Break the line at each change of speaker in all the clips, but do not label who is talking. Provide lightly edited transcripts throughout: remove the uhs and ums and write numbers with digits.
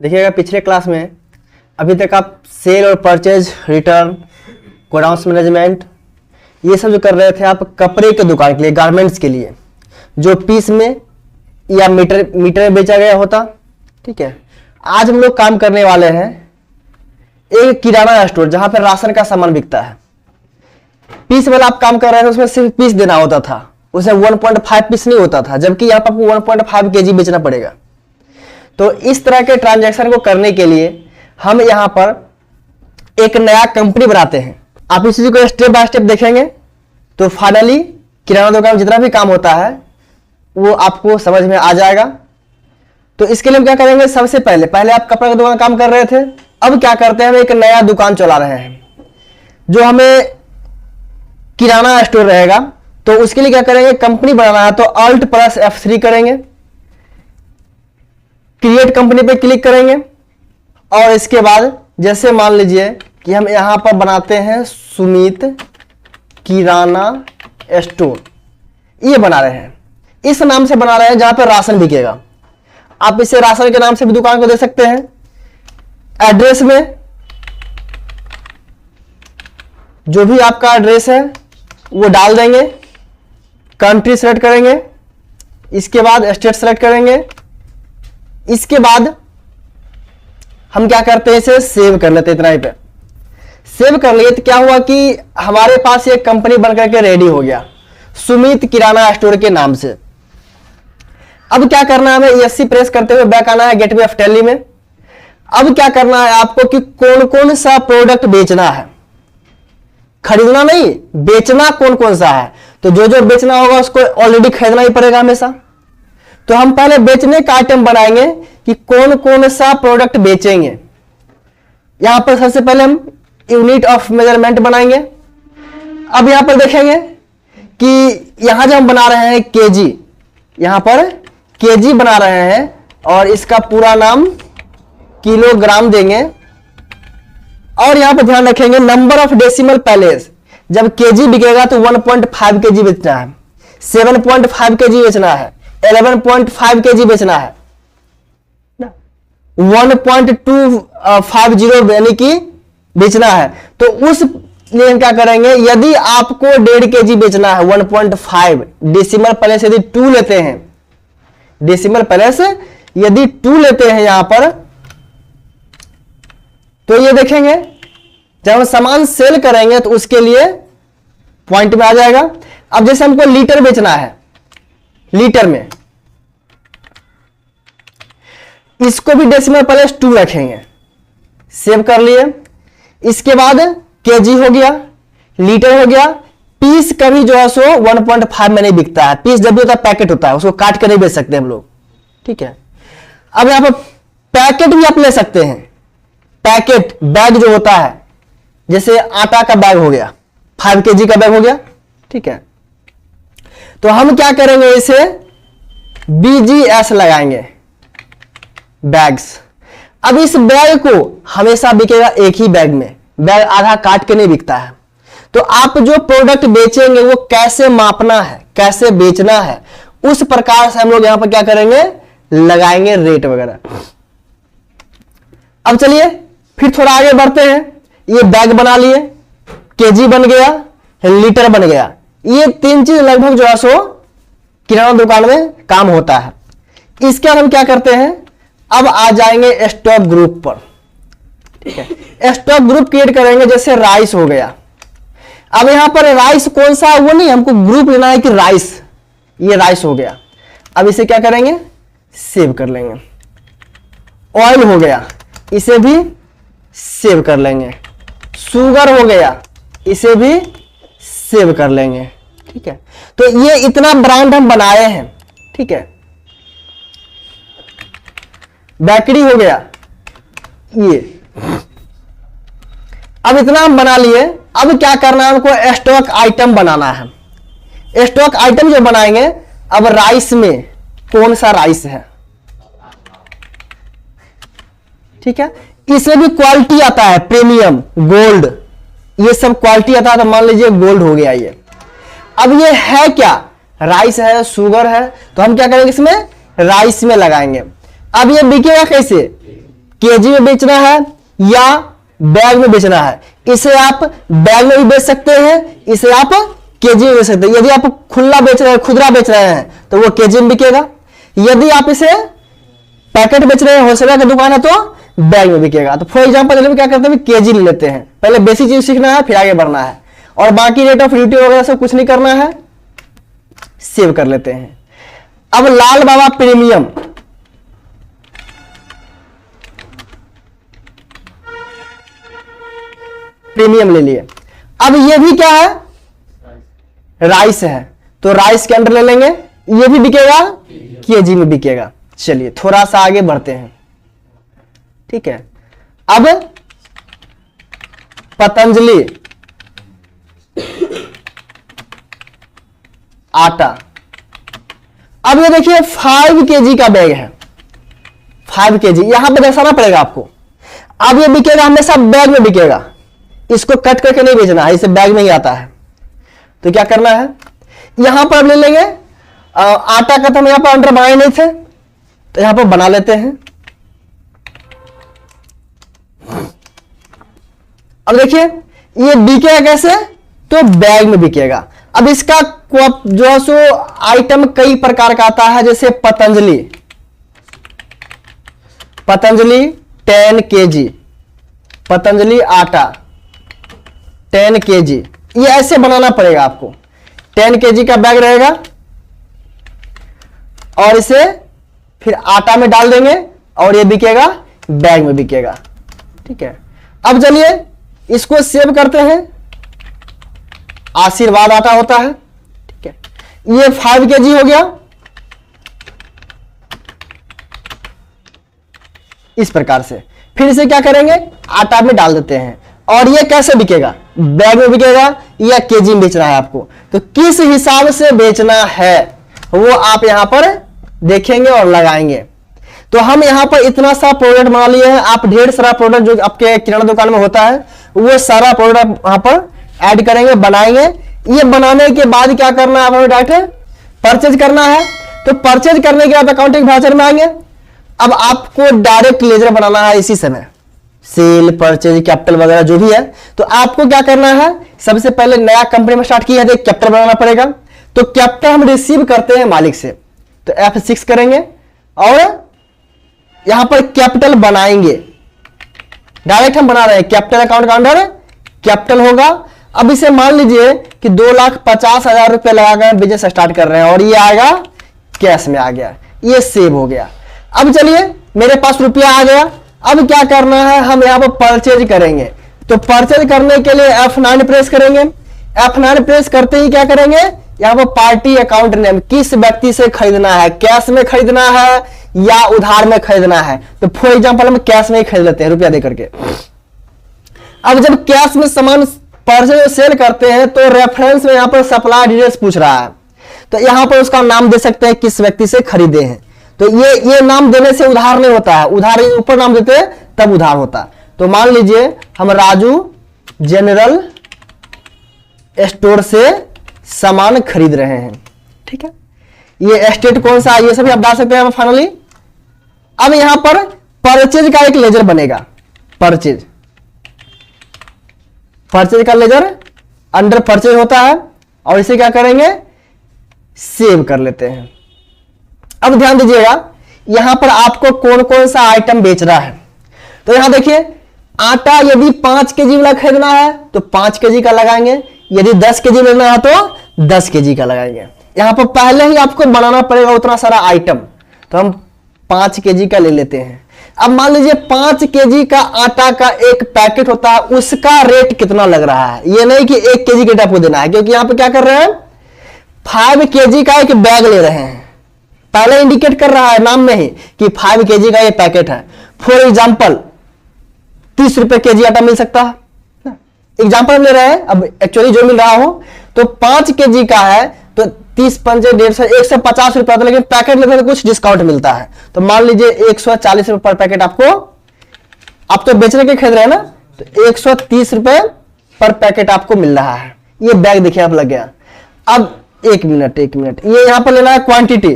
देखिएगा पिछले क्लास में अभी तक आप सेल और परचेज, रिटर्न, गोडाउंस मैनेजमेंट ये सब जो कर रहे थे आप कपड़े के दुकान के लिए, गारमेंट्स के लिए, जो पीस में या मीटर में बेचा गया होता। ठीक है, आज हम लोग काम करने वाले हैं एक किराना स्टोर जहां पर राशन का सामान बिकता है। पीस वाला आप काम कर रहे थे, उसमें सिर्फ पीस देना होता था, उसमें 1.5 पीस नहीं होता था, जबकि यहाँ पर आपको 1.5 kg बेचना पड़ेगा। तो इस तरह के ट्रांजैक्शन को करने के लिए हम यहाँ पर एक नया कंपनी बनाते हैं। आप इस चीज को स्टेप बाय स्टेप देखेंगे तो फाइनली किराना दुकान में जितना भी काम होता है वो आपको समझ में आ जाएगा। तो इसके लिए हम क्या करेंगे, सबसे पहले आप कपड़े का दुकान काम कर रहे थे, अब क्या करते हैं, हम एक नया दुकान चला रहे हैं जो हमें किराना स्टोर रहेगा। तो उसके लिए क्या करेंगे, कंपनी बनाना है तो Alt+F3 करेंगे, क्रिएट कंपनी पे क्लिक करेंगे और इसके बाद जैसे मान लीजिए कि हम यहां पर बनाते हैं सुमित किराना स्टोर, ये बना रहे हैं, इस नाम से बना रहे हैं जहां पर राशन बिकेगा। आप इसे राशन के नाम से भी दुकान को दे सकते हैं। एड्रेस में जो भी आपका एड्रेस है वो डाल देंगे, कंट्री सेलेक्ट करेंगे, इसके बाद स्टेट सेलेक्ट करेंगे, इसके बाद हम क्या करते हैं, इसे सेव कर लेते हैं। इतना ही पे सेव कर लिए तो क्या हुआ कि हमारे पास एक कंपनी बनकर के रेडी हो गया सुमित किराना स्टोर के नाम से। अब क्या करना है, हमें ESC प्रेस करते हुए बैक आना है गेटवे ऑफ टैली में। अब क्या करना है आपको कि कौन कौन सा प्रोडक्ट बेचना है, खरीदना नहीं, बेचना कौन कौन सा है। तो जो जो बेचना होगा उसको ऑलरेडी खरीदना ही पड़ेगा हमेशा। तो हम पहले बेचने का आइटम बनाएंगे कि कौन कौन सा प्रोडक्ट बेचेंगे। यहां पर सबसे पहले हम यूनिट ऑफ मेजरमेंट बनाएंगे। अब यहां पर देखेंगे कि यहां जब हम बना रहे हैं केजी, यहां पर केजी बना रहे हैं और इसका पूरा नाम किलोग्राम देंगे। और यहां पर ध्यान रखेंगे नंबर ऑफ डेसिमल पैलेस, जब केजी बिकेगा तो 1.5 kg बेचना है, 7.5 kg बेचना है, 11.5 kg बेचना है, 1.250 यानी कि बेचना है। तो उस लिए क्या करेंगे, यदि आपको 1.5 kg बेचना है 1.5 डेसिमल प्लेस यदि 2 लेते हैं, डेसिमल प्लेस यदि 2 लेते हैं यहां पर, तो ये देखेंगे जब हम सामान सेल करेंगे तो उसके लिए पॉइंट में आ जाएगा। अब जैसे हमको लीटर बेचना है, लीटर में इसको भी डेसिमल प्लेस 2 रखेंगे, सेव कर लिए। इसके बाद केजी हो गया, लीटर हो गया, पीस कभी जो है सो 1.5 में नहीं बिकता है, पीस जब भी होता है पैकेट होता है, उसको काट कर नहीं बेच सकते हम लोग। ठीक है, अब यहां पर पैकेट भी आप ले सकते हैं, पैकेट बैग जो होता है, जैसे आटा का बैग हो गया, 5 kg का बैग हो गया। ठीक है, तो हम क्या करेंगे, इसे BGS लगाएंगे, बैग्स। अब इस बैग को हमेशा बिकेगा एक ही बैग में, बैग आधा काट के नहीं बिकता है। तो आप जो प्रोडक्ट बेचेंगे वो कैसे मापना है, कैसे बेचना है, उस प्रकार से हम लोग यहां पर क्या करेंगे, लगाएंगे रेट वगैरह। अब चलिए फिर थोड़ा आगे बढ़ते हैं। ये बैग बना लिए, केजी बन गया, लीटर बन गया, ये 3 चीज लगभग जो है सो किराना दुकान में काम होता है। इसके बाद हम क्या करते हैं, अब आ जाएंगे स्टॉक ग्रुप पर। ठीक है, स्टॉक ग्रुप क्रिएट करेंगे, जैसे राइस हो गया। अब यहां पर राइस कौन सा है वो नहीं, हमको ग्रुप लेना है कि राइस, ये राइस हो गया। अब इसे क्या करेंगे, सेव कर लेंगे। ऑयल हो गया, इसे भी सेव कर लेंगे। शुगर हो गया, इसे भी सेव कर लेंगे। ठीक है, तो ये इतना ब्रांड हम बनाए हैं। ठीक है, बेकरी हो गया, ये अब इतना हम बना लिए। अब क्या करना है, हमको स्टॉक आइटम बनाना है। स्टॉक आइटम जो बनाएंगे, अब राइस में कौन सा राइस है। ठीक है, इसमें भी क्वालिटी आता है, प्रीमियम, गोल्ड, ये सब क्वालिटी आता है। तो मान लीजिए गोल्ड हो गया ये। अब ये है क्या, राइस है, शुगर है, तो हम क्या करेंगे, इसमें राइस में लगाएंगे। अब ये बिकेगा कैसे, केजी में बेचना है या बैग में बेचना है। इसे आप बैग में भी बेच सकते हैं, इसे आप केजी में बेच सकते हैं। यदि आप खुला बेच रहे हैं, खुदरा बेच रहे हैं, तो वो केजी में बिकेगा। यदि आप इसे पैकेट बेच रहे हैं, होलसेलर की दुकान है, तो बैग में बिकेगा। तो फॉर एग्जाम्पल क्या करते हैं, केजी ले लेते हैं। पहले बेसिक चीज सीखना है, फिर आगे बढ़ना है, और बाकी रेट ऑफ ड्यूटी वगैरह सब कुछ नहीं करना है, सेव कर लेते हैं। अब लाल बाबा प्रीमियम, प्रीमियम ले लिए। अब ये भी क्या है, राइस है, तो राइस के अंडर ले लेंगे, ये भी बिकेगा, केजी में बिकेगा। चलिए थोड़ा सा आगे बढ़ते हैं, ठीक है। अब पतंजलि आटा, अब ये देखिए 5 केजी का बैग है, 5 केजी, यहां पर दर्शाना पड़ेगा आपको। अब ये बिकेगा हमेशा बैग में बिकेगा, इसको कट करके नहीं बेचना है, इसे बैग में ही आता है। तो क्या करना है, यहां पर अब ले लेंगे आटा का, तो हम यहां पर अंडर बनाए नहीं थे, तो यहां पर बना लेते हैं। अब देखिए ये बिकेगा कैसे, तो बैग में बिकेगा। अब इसका जो है सो आइटम कई प्रकार का आता है, जैसे पतंजलि, पतंजलि 10 केजी, पतंजलि आटा 10 केजी, ये ऐसे बनाना पड़ेगा आपको। 10 केजी का बैग रहेगा और इसे फिर आटा में डाल देंगे और ये बिकेगा, बैग में बिकेगा, ठीक है। अब चलिए इसको सेव करते हैं। आशीर्वाद आटा होता है, ठीक है, ये 5 केजी हो गया। इस प्रकार से फिर इसे क्या करेंगे, आटा में डाल देते हैं, और ये कैसे बिकेगा, बैग में बिकेगा या केजी में बेचना है आपको। तो किस हिसाब से बेचना है वो आप यहां पर देखेंगे और लगाएंगे। तो हम यहां पर इतना सा प्रोडक्ट बना लिए हैं, आप ढेर सारा प्रोडक्ट जो आपके किराना दुकान में होता है वो सारा प्रोडक्ट वहां पर ऐड करेंगे, बनाएंगे। ये बनाने के बाद क्या करना है, हमें डायरेक्ट परचेज करना है। तो परचेज करने के बाद अकाउंटिंग वाउचर में आएंगे। अब आपको डायरेक्ट लेजर बनाना है इसी समय, सेल, परचेज, कैपिटल वगैरह जो भी है। तो आपको क्या करना है, सबसे पहले नया कंपनी में स्टार्ट किया है, कैपिटल बनाना पड़ेगा। तो कैपिटल हम रिसीव करते हैं मालिक से, तो F6 करेंगे और यहां पर कैपिटल बनाएंगे। डायरेक्ट हम बना रहे हैं, कैपिटल अकाउंट का अंडर कैपिटल होगा। अब इसे मान लीजिए कि 2,50,000 रुपए लगाकर बिजनेस स्टार्ट कर रहे हैं और ये आएगा कैश में आ गया, ये सेव हो गया। अब चलिए मेरे पास रुपया आ गया, अब क्या करना है, हम यहां पर परचेज करेंगे। तो परचेज करने के लिए F9 प्रेस करेंगे। F9 प्रेस करते ही क्या करेंगे, यहां पर पार्टी अकाउंट नेम, किस व्यक्ति से खरीदना है, कैश में खरीदना है या उधार में खरीदना है। तो फॉर एग्जांपल हम कैश में ही खरीद लेते हैं रुपया देकर के। अब जब कैश में सामान परचेज सेल करते हैं तो रेफरेंस में यहां पर सप्लाई डिटेल्स पूछ रहा है, तो यहां पर उसका नाम दे सकते हैं किस व्यक्ति से खरीदे हैं। तो ये नाम देने से उधार नहीं होता है, उधार ऊपर नाम देते हैं तब उधार होता है। तो मान लीजिए हम राजू जनरल स्टोर से सामान खरीद रहे हैं, ठीक है। ये स्टेट कौन सा है ये सभी आप डाल सकते हैं फाइनली। अब यहां पर परचेज का एक लेजर बनेगा, परचेज, परचेज का लेजर अंडर परचेज होता है और इसे क्या करेंगे, सेव कर लेते हैं। अब ध्यान दीजिएगा यहां पर आपको कौन कौन सा आइटम बेच रहा है। तो यहां देखिए आटा यदि 5 केजी वाला खरीदना है तो 5 केजी का लगाएंगे, यदि 10 केजी लेना है तो 10 केजी का लगाएंगे। यहां पर पहले ही आपको बनाना पड़ेगा उतना सारा आइटम, तो हम 5 केजी का ले लेते हैं। अब मान लीजिए 5 केजी का आटा का एक पैकेट होता है, उसका रेट कितना लग रहा है। ये नहीं कि 1 केजी के आपको देना है, क्योंकि यहां पर क्या कर रहे हैं, 5 केजी का एक बैग ले रहे हैं, पहले इंडिकेट कर रहा है नाम में ही कि 5 केजी का ये पैकेट है। फॉर एग्जाम्पल 30 रुपए केजी आटा मिल सकता है, एग्जाम्पल ले रहे हैं, अब एक्चुअली जो मिल रहा हो। तो 5 केजी का है तो 30, 5, 150, 150 रुपए, लेकिन पैकेट लेते हैं कुछ डिस्काउंट मिलता है। तो मान लीजिए 140 रुपए पर पैकेट आपको, आप तो बेचने के खरीद रहे हैं ना, तो 130 रुपए पर पैकेट आपको मिल रहा है। ये बैग देखिए आप लग गया। अब एक मिनट, ये यहां पर लेना है क्वांटिटी,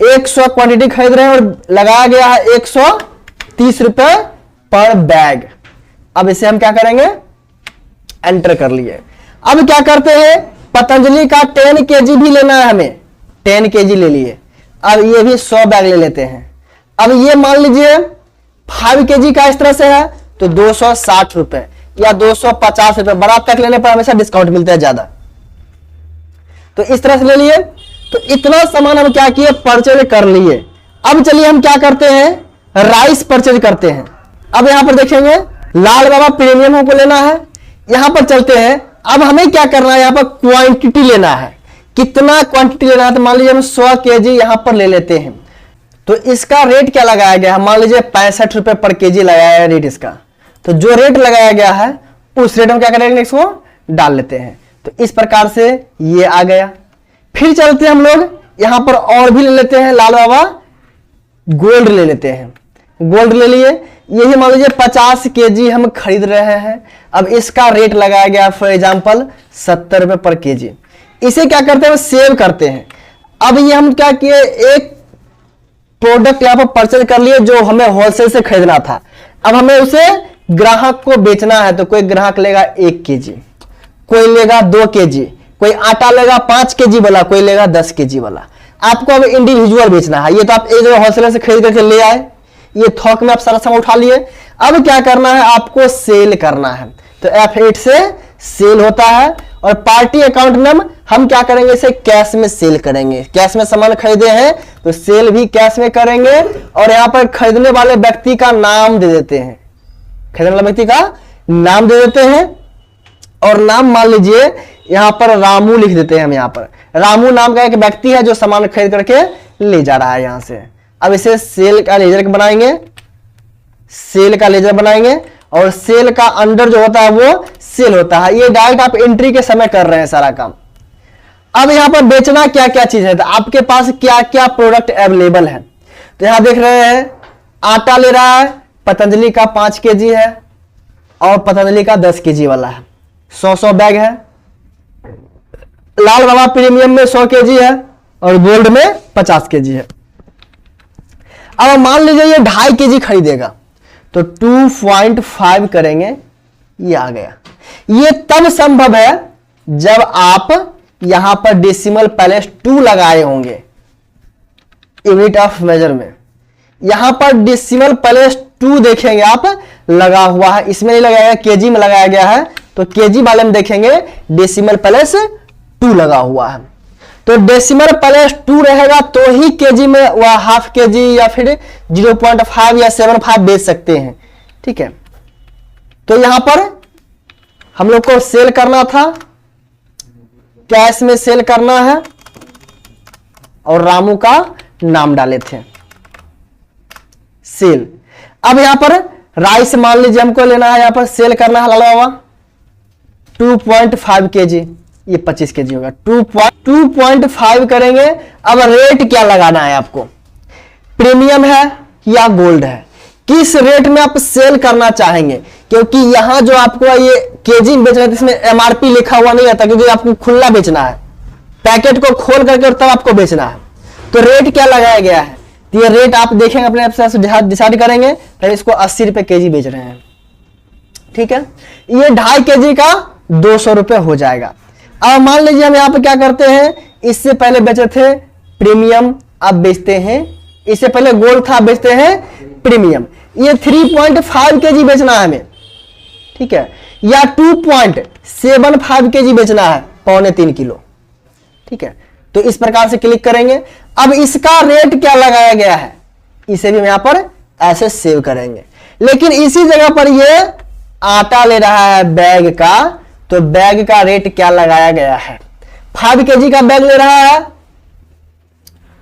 100 क्वांटिटी खरीद रहे हैं और लगाया गया है 130 30 रुपए पर बैग। अब इसे हम क्या करेंगे, एंटर कर लिए। अब क्या करते हैं, पतंजलि का 10 kg भी लेना है हमें, 10 kg ले लिए। अब ये भी 100 बैग ले लेते हैं। अब ये मान लीजिए 5 kg का इस तरह से है तो 260 रुपए या 250 रुपए, बड़ा पैक लेने पर हमेशा डिस्काउंट मिलता है ज्यादा, तो इस तरह से ले लिए। तो इतना सामान हम क्या किए, परचेज कर लिए। अब चलिए हम क्या करते हैं, राइस परचेज करते हैं। अब यहां पर देखेंगे लाल बाबा प्रीमियम हमको लेना है, यहां पर चलते हैं। अब हमें क्या करना है, यहां पर क्वांटिटी लेना है। कितना क्वांटिटी लेना है, तो मान लीजिए हम 100 kg यहां पर ले लेते हैं। तो इसका रेट क्या लगाया गया है, मान लीजिए 65 रुपए पर kg लगाया है रेट इसका। तो जो रेट लगाया गया है उस रेट हम क्या करेंगे, इसको डाल लेते हैं। तो इस प्रकार से ये आ गया। फिर चलते हैं हम लोग यहां पर और भी ले लेते हैं, लाल बाबा गोल्ड ले लेते हैं। गोल्ड ले लिए, यही मान लीजिए 50 kg हम खरीद रहे हैं। अब इसका रेट लगाया गया फॉर एग्जांपल 70 रुपए पर kg। इसे क्या करते हैं, सेव करते हैं। अब ये हम क्या किए, एक प्रोडक्ट यहां पर परचेज कर लिए जो हमें होलसेल से खरीदना था। अब हमें उसे ग्राहक को बेचना है, तो कोई ग्राहक लेगा 1 kg, कोई लेगा 2 kg, कोई आटा लेगा 5 kg वाला, कोई लेगा 10 kg वाला। आपको अब इंडिविजुअल बेचना है। ये तो आप एक जगह होलसेलर से खरीद करके ले आए, ये थोक में आप सारा सामान उठा लिए। अब क्या करना है, आपको सेल करना है। तो F8 से सेल होता है। और पार्टी अकाउंट में हम क्या करेंगे, इसे कैश में सेल करेंगे। कैश में सामान खरीदे हैं तो सेल भी कैश में करेंगे। और यहां पर खरीदने वाले व्यक्ति का नाम दे देते हैं, खरीदने वाले व्यक्ति का नाम दे देते हैं। और नाम मान लीजिए यहां पर रामू लिख देते हैं हम। यहां पर रामू नाम का एक व्यक्ति है जो सामान खरीद करके ले जा रहा है यहां से। अब इसे सेल का लेजर बनाएंगे, सेल का लेजर बनाएंगे। और सेल का अंडर जो होता है वो सेल होता है। ये डायरेक्ट आप एंट्री के समय कर रहे हैं सारा काम। अब यहां पर बेचना क्या क्या चीज है, तो आपके पास क्या क्या प्रोडक्ट अवेलेबल है। तो यहां देख रहे हैं आटा ले रहा है, पतंजलि का 5 kg है और पतंजलि का 10 kg वाला है, 100 बैग है। लाल बाबा प्रीमियम में 100 kg है और गोल्ड में 50 kg है। अब मान लीजिए ये 2.5 kg खरीदेगा तो 2.5 करेंगे, ये आ गया। ये तब संभव है जब आप यहां पर डेसिमल प्लेस 2 लगाए होंगे यूनिट ऑफ मेजर में। यहां पर डेसिमल प्लेस 2 देखेंगे आप लगा हुआ है, इसमें नहीं लगाया, केजी में लगाया गया है। तो केजी वाले में देखेंगे डेसिमल प्लेस 2 लगा हुआ है। तो डेसिमल प्लेस 2 रहेगा तो ही केजी में वह ½ kg या फिर 0.5 या 7.5 बेच सकते हैं, ठीक है। तो यहां पर हम लोग को सेल करना था, कैश में सेल करना है और रामू का नाम डाले थे, सेल। अब यहां पर राइस मान लीजिए हमको लेना है, यहां पर सेल करना है लाल बाबा 2.5 kg, ये 25 kg होगा। 2.5 करेंगे। अब रेट क्या लगाना है आपको, प्रीमियम है या गोल्ड है, किस रेट में आप सेल करना चाहेंगे। क्योंकि यहां जो आपको ये केजी में बेच रहे थे इसमें एमआरपी लिखा हुआ नहीं आता, क्योंकि आपको खुला बेचना है, पैकेट को खोल करके तब आपको बेचना है। तो रेट क्या लगाया गया है, तो ये रेट आप देखेंगे अपने आप से डिसाइड करेंगे। फिर इसको 80 रुपए केजी बेच रहे हैं, ठीक है। ये 2.5 kg का 200 रुपए हो जाएगा। अब मान लीजिए हम यहां पर क्या करते हैं, इससे पहले बेचे थे प्रीमियम, अब बेचते हैं, इससे पहले गोल्ड था, बेचते हैं प्रीमियम। ये 3.5 kg बेचना है हमें, ठीक है, या 2.75 kg बेचना है, 2.25 किलो, ठीक है। तो इस प्रकार से क्लिक करेंगे। अब इसका रेट क्या लगाया गया है, इसे भी हम यहां पर ऐसे सेव करेंगे। लेकिन इसी जगह पर ये आटा ले रहा है बैग का, तो बैग का रेट क्या लगाया गया है, 5 kg का बैग ले रहा है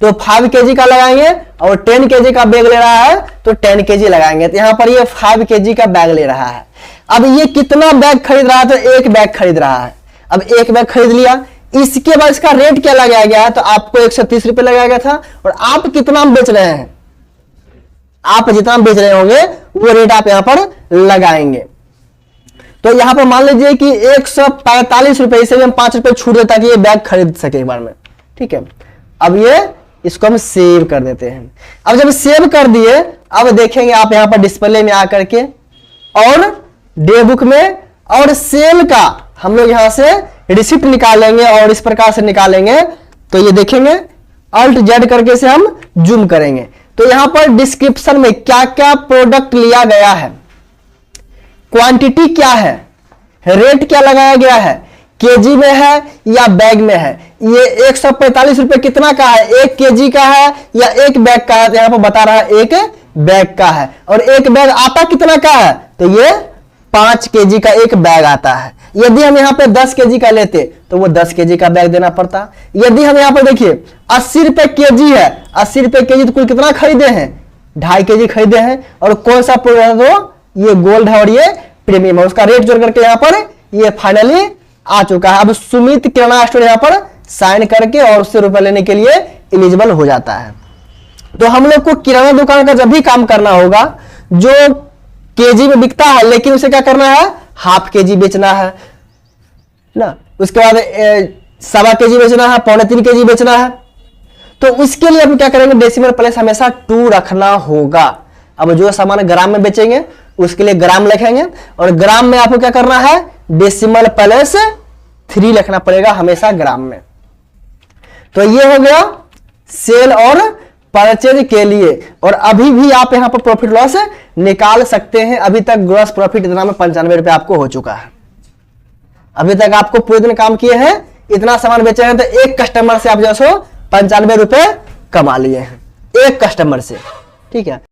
तो 5 kg का लगाएंगे, और 10 kg का बैग ले रहा है तो 10 kg लगाएंगे। तो यहां पर ये 5 kg का बैग ले रहा है। अब ये कितना बैग खरीद रहा है, तो 1 बैग खरीद रहा है। अब 1 बैग खरीद लिया, इसके बाद इसका रेट क्या लगाया गया है, तो आपको 130 रुपए लगाया गया था। और आप कितना बेच रहे हैं, आप जितना बेच रहे होंगे वो रेट आप यहां पर लगाएंगे। तो यहां पर मान लीजिए कि 145 रुपए, इसे भी हम 5 रुपए छूट देता कि ये बैग खरीद सके एक बार में, ठीक है। अब ये इसको हम सेव कर देते हैं। अब जब सेव कर दिए अब देखेंगे आप यहां पर डिस्प्ले में आकर के, और डे बुक में और सेल का हम लोग यहां से रिसिप्ट निकालेंगे और इस प्रकार से निकालेंगे। तो ये देखेंगे अल्ट जेड करके से हम जूम करेंगे। तो यहां पर डिस्क्रिप्शन में क्या क्या प्रोडक्ट लिया गया है, क्वांटिटी क्या है, रेट क्या लगाया गया है, केजी में है या बैग में है, ये 145 रुपए कितना का है, 1 केजी का है या 1 बैग का है। तो यहां पर बता रहा है 1 बैग का है। और 1 बैग आता कितना का है, तो ये 5 केजी का 1 बैग आता है। यदि हम यहां पे 10 केजी का लेते तो वो 10 केजी का बैग देना पड़ता। यदि हम यहां पर देखिए 80 रुपए केजी है, 80 रुपए केजी तो कुल कितना खरीदे हैं, 2.5 केजी खरीदे हैं। और कौन सा प्रोडक्ट है, तो ये गोल्ड है और ये प्रीमियम है। उसका रेट जोड़ करके यहां पर ये फाइनली आ चुका है। अब सुमित किराना स्टोर यहां पर साइन करके और उससे रुपए लेने के लिए एलिजिबल हो जाता है। तो हम लोग को किराना दुकान का जब भी काम करना होगा, जो केजी में बिकता है लेकिन उसे क्या करना है, हाफ केजी बेचना है ना, उसके बाद 1.25 केजी बेचना है, 3.25 केजी बेचना है। तो उसके लिए हम क्या करेंगे, डेसिमल प्लेस हमेशा 2 रखना होगा। अब जो सामान ग्राम में बेचेंगे उसके लिए ग्राम लिखेंगे, और ग्राम में आपको क्या करना है, डेसिमल प्लेस 3 लिखना पड़ेगा हमेशा ग्राम में। तो ये हो गया सेल और परचेज के लिए। और अभी भी आप यहां पर प्रॉफिट लॉस निकाल सकते हैं। अभी तक ग्रॉस प्रॉफिट इतना में 95 रुपए आपको हो चुका है। अभी तक आपको पूरे दिन काम किए हैं, इतना सामान बेचे हैं, तो एक कस्टमर से आप जो 95 रुपए कमा लिए हैं, एक कस्टमर से। ठीक है।